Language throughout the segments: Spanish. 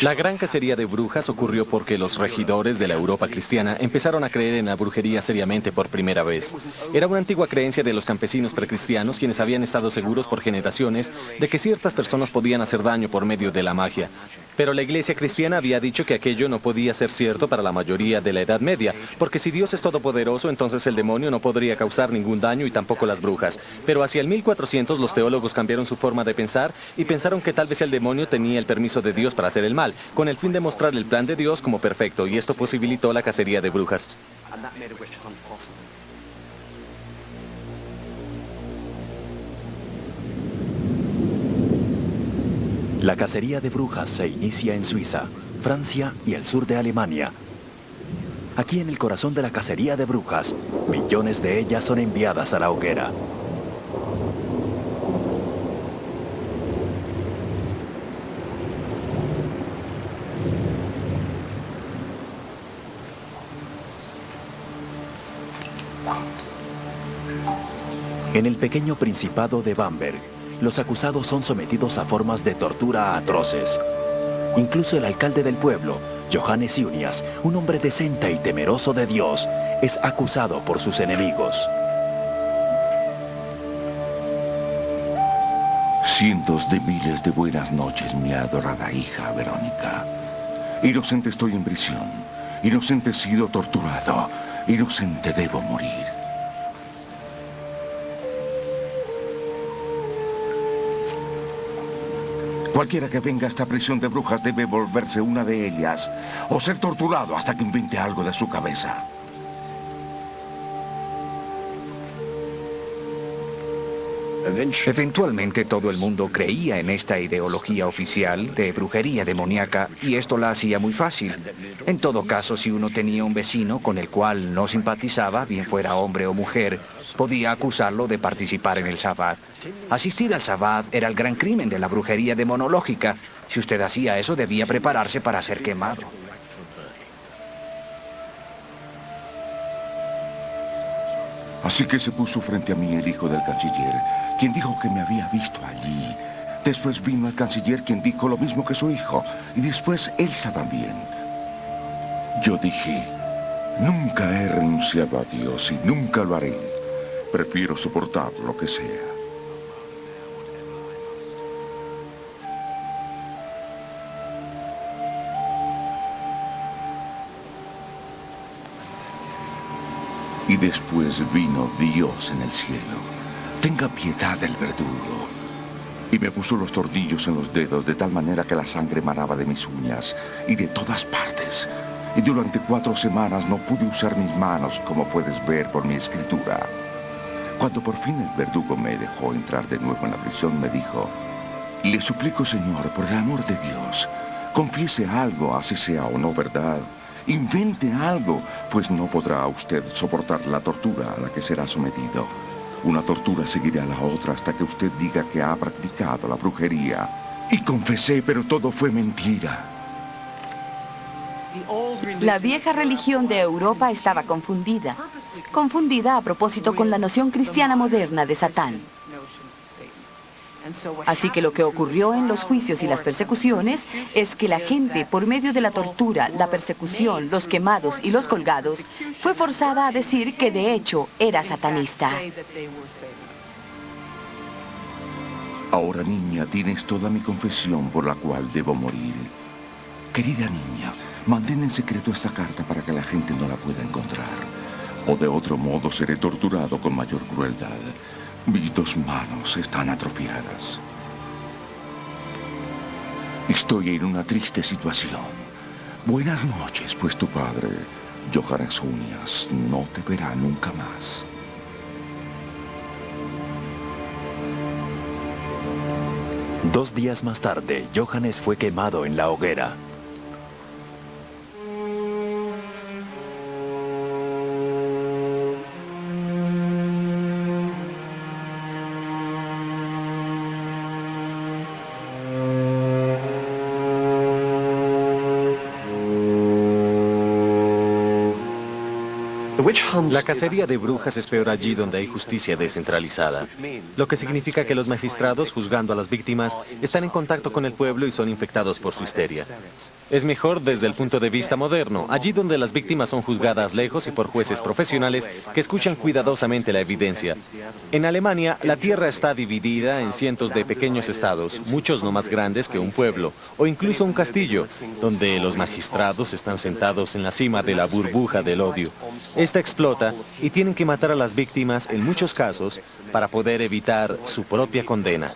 La gran cacería de brujas ocurrió porque los regidores de la Europa cristiana empezaron a creer en la brujería seriamente por primera vez. Era una antigua creencia de los campesinos precristianos quienes habían estado seguros por generaciones de que ciertas personas podían hacer daño por medio de la magia. Pero la iglesia cristiana había dicho que aquello no podía ser cierto para la mayoría de la Edad Media, porque si Dios es todopoderoso, entonces el demonio no podría causar ningún daño y tampoco las brujas. Pero hacia el 1400 los teólogos cambiaron su forma de pensar y pensaron que tal vez el demonio tenía el permiso de Dios para hacer el mal, con el fin de mostrar el plan de Dios como perfecto, y esto posibilitó la cacería de brujas. La cacería de brujas se inicia en Suiza, Francia y el sur de Alemania. Aquí en el corazón de la cacería de brujas, millones de ellas son enviadas a la hoguera. En el pequeño principado de Bamberg, los acusados son sometidos a formas de tortura atroces. Incluso el alcalde del pueblo, Johannes Junias, un hombre decente y temeroso de Dios, es acusado por sus enemigos. Cientos de miles de buenas noches, mi adorada hija Verónica. Inocente estoy en prisión. Inocente he sido torturado. Inocente debo morir. Cualquiera que venga a esta prisión de brujas debe volverse una de ellas o ser torturado hasta que invente algo de su cabeza. Eventualmente todo el mundo creía en esta ideología oficial de brujería demoníaca y esto la hacía muy fácil. En todo caso, si uno tenía un vecino con el cual no simpatizaba, bien fuera hombre o mujer, podía acusarlo de participar en el Sabbat. Asistir al Sabbat era el gran crimen de la brujería demonológica. Si usted hacía eso, debía prepararse para ser quemado. Así que se puso frente a mí el hijo del canciller, quien dijo que me había visto allí. Después vino el canciller, quien dijo lo mismo que su hijo, y después Elsa también. Yo dije, nunca he renunciado a Dios y nunca lo haré. Prefiero soportar lo que sea. Y después vino Dios en el cielo. Tenga piedad del verdugo. Y me puso los tornillos en los dedos de tal manera que la sangre manaba de mis uñas y de todas partes. Y durante 4 semanas no pude usar mis manos, como puedes ver por mi escritura. Cuando por fin el verdugo me dejó entrar de nuevo en la prisión, me dijo: le suplico, Señor, por el amor de Dios, confiese algo, así sea o no verdad. Invente algo, pues no podrá usted soportar la tortura a la que será sometido. Una tortura seguirá a la otra hasta que usted diga que ha practicado la brujería. Y confesé, pero todo fue mentira. La vieja religión de Europa estaba confundida. Confundida a propósito con la noción cristiana moderna de Satán. Así que lo que ocurrió en los juicios y las persecuciones es que la gente, por medio de la tortura, la persecución, los quemados y los colgados, fue forzada a decir que de hecho era satanista. Ahora, niña, tienes toda mi confesión por la cual debo morir. Querida niña, mantén en secreto esta carta para que la gente no la pueda encontrar. O de otro modo seré torturado con mayor crueldad. Mis 2 manos están atrofiadas. Estoy en una triste situación. Buenas noches, pues tu padre, Johannes Junias, no te verá nunca más. Dos días más tarde, Johannes fue quemado en la hoguera. La cacería de brujas es peor allí donde hay justicia descentralizada, lo que significa que los magistrados, juzgando a las víctimas, están en contacto con el pueblo y son infectados por su histeria. Es mejor desde el punto de vista moderno, allí donde las víctimas son juzgadas lejos y por jueces profesionales que escuchan cuidadosamente la evidencia. En Alemania, la tierra está dividida en cientos de pequeños estados, muchos no más grandes que un pueblo, o incluso un castillo, donde los magistrados están sentados en la cima de la burbuja del odio. Esta explota y tienen que matar a las víctimas en muchos casos para poder evitar su propia condena.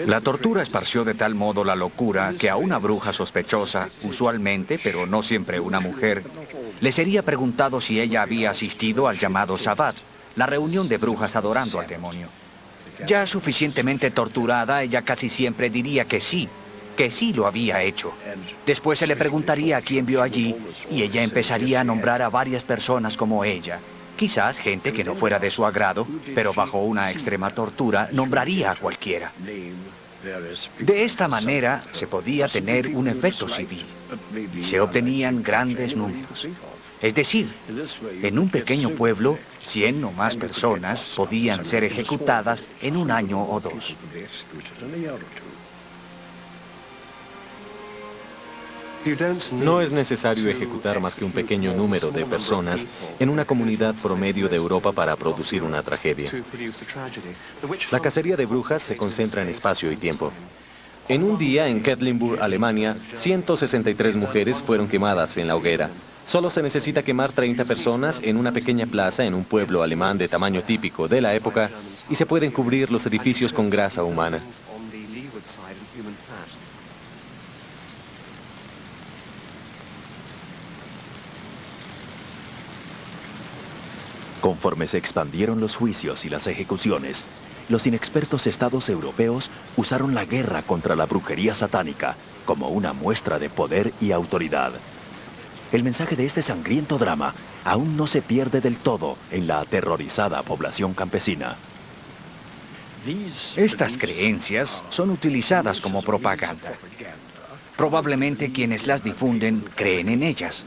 La tortura esparció de tal modo la locura que a una bruja sospechosa, usualmente, pero no siempre una mujer, le sería preguntado si ella había asistido al llamado Sabbat, la reunión de brujas adorando al demonio. Ya suficientemente torturada, ella casi siempre diría que sí lo había hecho. Después se le preguntaría a quién vio allí y ella empezaría a nombrar a varias personas como ella. Quizás gente que no fuera de su agrado, pero bajo una extrema tortura nombraría a cualquiera. De esta manera se podía tener un efecto civil. Se obtenían grandes números. Es decir, en un pequeño pueblo, 100 o más personas podían ser ejecutadas en un año o dos. No es necesario ejecutar más que un pequeño número de personas en una comunidad promedio de Europa para producir una tragedia. La cacería de brujas se concentra en espacio y tiempo. En un día en Quedlinburg, Alemania, 163 mujeres fueron quemadas en la hoguera. Solo se necesita quemar 30 personas en una pequeña plaza en un pueblo alemán de tamaño típico de la época y se pueden cubrir los edificios con grasa humana. Conforme se expandieron los juicios y las ejecuciones, los inexpertos estados europeos usaron la guerra contra la brujería satánica como una muestra de poder y autoridad. El mensaje de este sangriento drama aún no se pierde del todo en la aterrorizada población campesina. Estas creencias son utilizadas como propaganda. Probablemente quienes las difunden creen en ellas.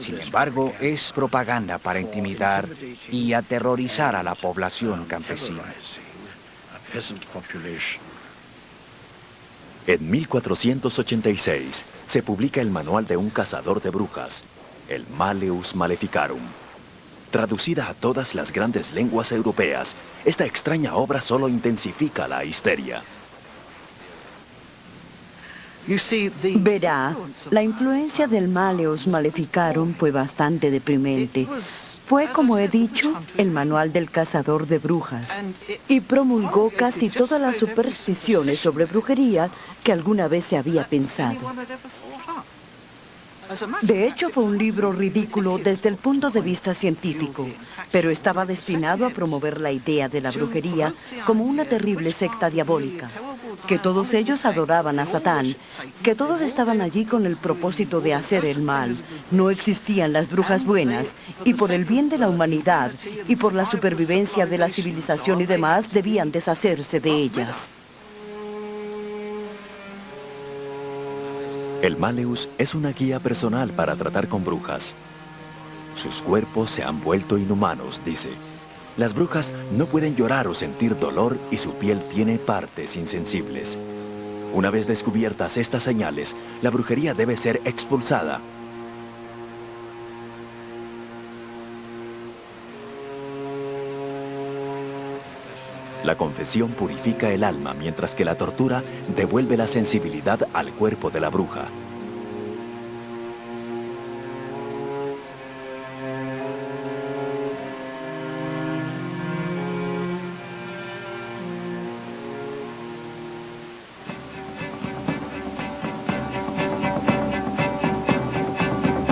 Sin embargo, es propaganda para intimidar y aterrorizar a la población campesina. En 1486 se publica el manual de un cazador de brujas, el Malleus Maleficarum. Traducida a todas las grandes lenguas europeas, esta extraña obra solo intensifica la histeria. Verá, la influencia del Malleus Maleficarum fue bastante deprimente. Fue, como he dicho, el manual del cazador de brujas y promulgó casi todas las supersticiones sobre brujería que alguna vez se había pensado. De hecho, fue un libro ridículo desde el punto de vista científico, pero estaba destinado a promover la idea de la brujería como una terrible secta diabólica, que todos ellos adoraban a Satán, que todos estaban allí con el propósito de hacer el mal, no existían las brujas buenas, y por el bien de la humanidad y por la supervivencia de la civilización y demás debían deshacerse de ellas. El Malleus es una guía personal para tratar con brujas. Sus cuerpos se han vuelto inhumanos, dice. Las brujas no pueden llorar o sentir dolor y su piel tiene partes insensibles. Una vez descubiertas estas señales, la brujería debe ser expulsada. La confesión purifica el alma, mientras que la tortura devuelve la sensibilidad al cuerpo de la bruja.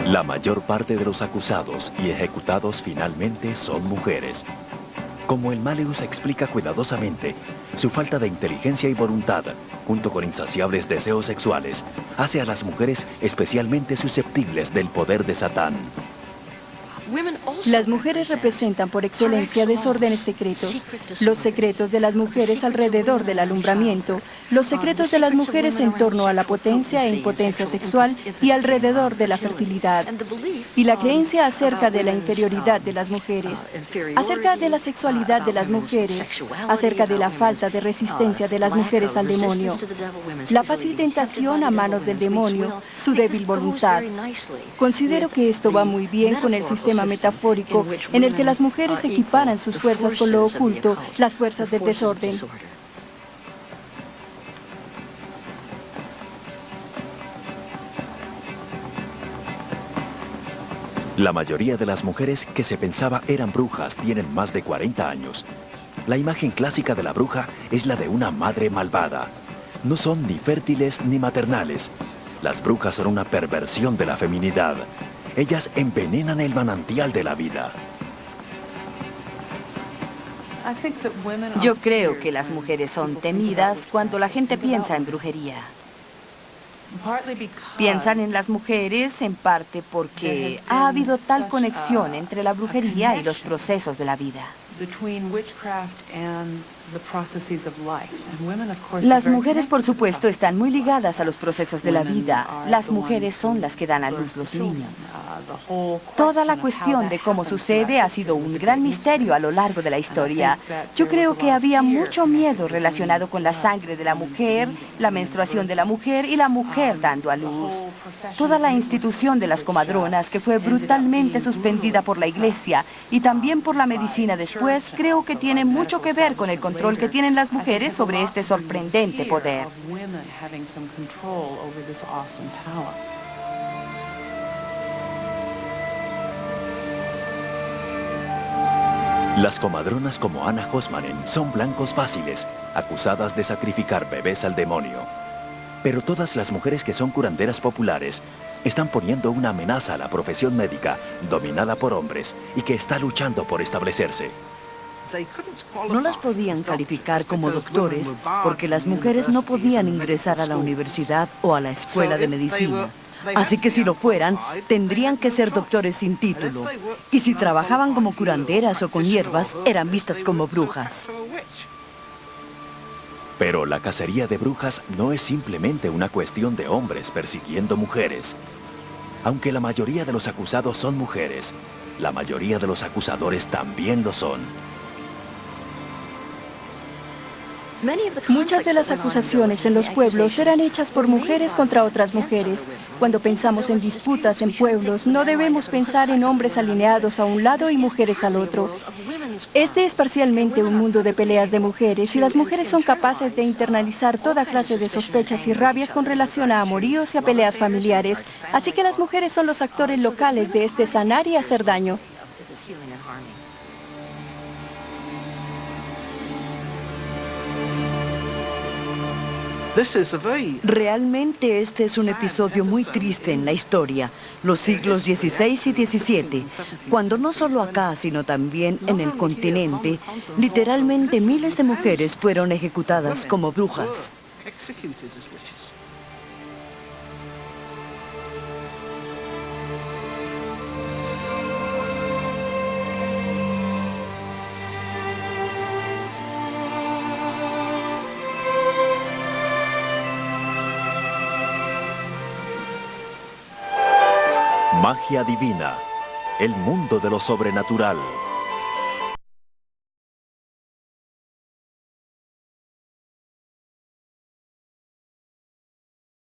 La mayor parte de los acusados y ejecutados finalmente son mujeres. Como el Malleus explica cuidadosamente, su falta de inteligencia y voluntad, junto con insaciables deseos sexuales, hace a las mujeres especialmente susceptibles del poder de Satán. Las mujeres representan por excelencia desórdenes secretos. Los secretos de las mujeres alrededor del alumbramiento, los secretos de las mujeres en torno a la potencia e impotencia sexual y alrededor de la fertilidad. Y la creencia acerca de la inferioridad de las mujeres, acerca de la sexualidad de las mujeres, acerca de la falta de resistencia de las mujeres al demonio, la fácil tentación a manos del demonio, su débil voluntad. Considero que esto va muy bien con el sistema metafórico en el que las mujeres equiparan sus fuerzas con lo oculto, las fuerzas del desorden. La mayoría de las mujeres que se pensaba eran brujas tienen más de 40 años. La imagen clásica de la bruja es la de una madre malvada. No son ni fértiles ni maternales. Las brujas son una perversión de la feminidad. Ellas envenenan el manantial de la vida. Yo creo que las mujeres son temidas cuando la gente piensa en brujería. Piensan en las mujeres en parte porque ha habido tal conexión entre la brujería y los procesos de la vida. Las mujeres, por supuesto, están muy ligadas a los procesos de la vida. Las mujeres son las que dan a luz los niños. Toda la cuestión de cómo sucede ha sido un gran misterio a lo largo de la historia. Yo creo que había mucho miedo relacionado con la sangre de la mujer, la menstruación de la mujer y la mujer dando a luz. Toda la institución de las comadronas, que fue brutalmente suspendida por la Iglesia y también por la medicina después, creo que tiene mucho que ver con el control que tienen las mujeres sobre este sorprendente poder. Las comadronas como Anna Hosmanen son blancos fáciles, acusadas de sacrificar bebés al demonio. Pero todas las mujeres que son curanderas populares están poniendo una amenaza a la profesión médica, dominada por hombres, y que está luchando por establecerse. No las podían calificar como doctores porque las mujeres no podían ingresar a la universidad o a la escuela de medicina. Así que si lo fueran, tendrían que ser doctores sin título. Y si trabajaban como curanderas o con hierbas, eran vistas como brujas. Pero la cacería de brujas no es simplemente una cuestión de hombres persiguiendo mujeres. Aunque la mayoría de los acusados son mujeres, la mayoría de los acusadores también lo son. Muchas de las acusaciones en los pueblos eran hechas por mujeres contra otras mujeres. Cuando pensamos en disputas en pueblos, no debemos pensar en hombres alineados a un lado y mujeres al otro. Este es parcialmente un mundo de peleas de mujeres y las mujeres son capaces de internalizar toda clase de sospechas y rabias con relación a amoríos y a peleas familiares. Así que las mujeres son los actores locales de este sanar y hacer daño. Realmente este es un episodio muy triste en la historia, los siglos XVI y XVII, cuando no solo acá, sino también en el continente, literalmente miles de mujeres fueron ejecutadas como brujas. Magia divina, el mundo de lo sobrenatural.